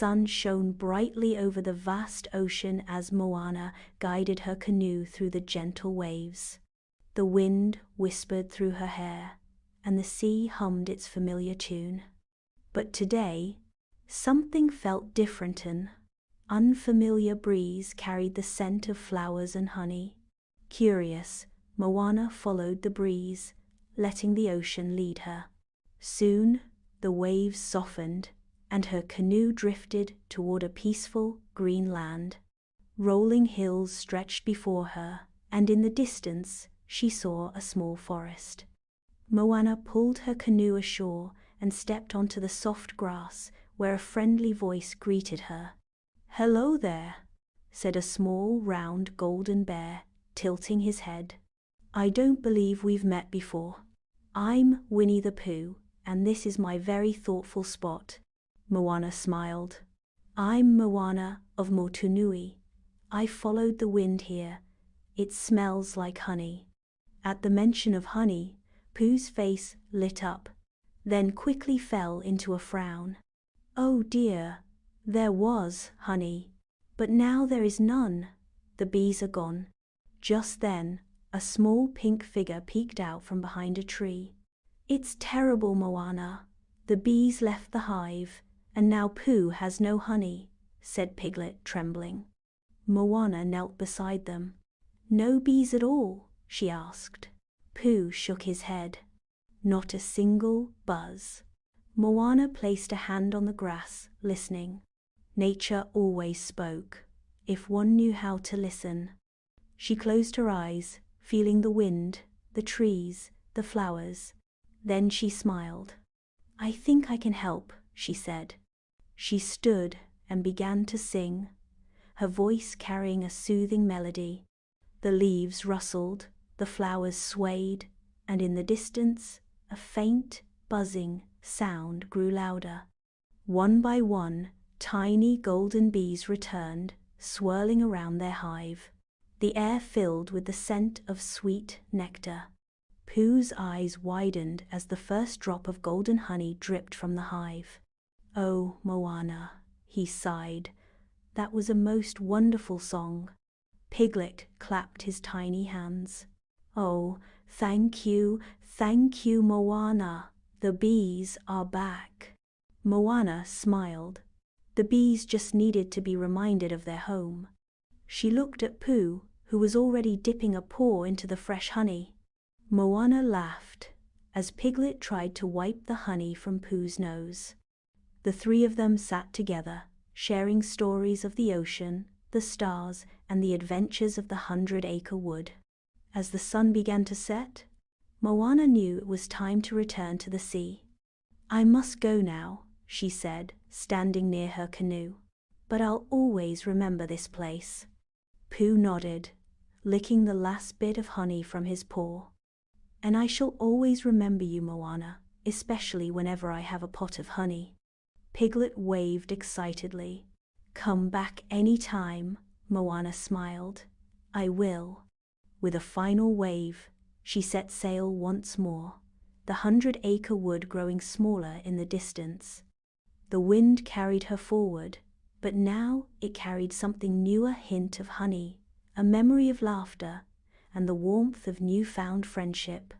sun shone brightly over the vast ocean as Moana guided her canoe through the gentle waves. The wind whispered through her hair, and the sea hummed its familiar tune. But today, something felt different. An unfamiliar breeze carried the scent of flowers and honey. Curious, Moana followed the breeze, letting the ocean lead her. Soon, the waves softened, and her canoe drifted toward a peaceful, green land. Rolling hills stretched before her, and in the distance, she saw a small forest. Moana pulled her canoe ashore and stepped onto the soft grass, where a friendly voice greeted her. "Hello there," said a small, round, golden bear, tilting his head. "I don't believe we've met before. I'm Winnie the Pooh, and this is my very thoughtful spot." Moana smiled. "I'm Moana of Motunui. I followed the wind here. It smells like honey." At the mention of honey, Pooh's face lit up, then quickly fell into a frown. "Oh dear, there was honey, but now there is none. The bees are gone." Just then, a small pink figure peeked out from behind a tree. "It's terrible, Moana. The bees left the hive, and now Pooh has no honey," said Piglet, trembling. Moana knelt beside them. "No bees at all?" she asked. Pooh shook his head. "Not a single buzz." Moana placed a hand on the grass, listening. Nature always spoke, if one knew how to listen. She closed her eyes, feeling the wind, the trees, the flowers. Then she smiled. "I think I can help," she said. She stood and began to sing, her voice carrying a soothing melody. The leaves rustled, the flowers swayed, and in the distance, a faint, buzzing sound grew louder. One by one, tiny golden bees returned, swirling around their hive. The air filled with the scent of sweet nectar. Pooh's eyes widened as the first drop of golden honey dripped from the hive. "Oh, Moana," he sighed, "that was a most wonderful song." Piglet clapped his tiny hands. "Oh, thank you, Moana. The bees are back." Moana smiled. The bees just needed to be reminded of their home. She looked at Pooh, who was already dipping a paw into the fresh honey. Moana laughed as Piglet tried to wipe the honey from Pooh's nose. The three of them sat together, sharing stories of the ocean, the stars, and the adventures of the 100-Acre Wood. As the sun began to set, Moana knew it was time to return to the sea. "I must go now," she said, standing near her canoe. "But I'll always remember this place." Pooh nodded, licking the last bit of honey from his paw. "And I shall always remember you, Moana, especially whenever I have a pot of honey." Piglet waved excitedly. "Come back any time," Moana smiled. "I will." With a final wave, she set sail once more, the 100-Acre Wood growing smaller in the distance. The wind carried her forward, but now it carried something new, a hint of honey, a memory of laughter, and the warmth of newfound friendship.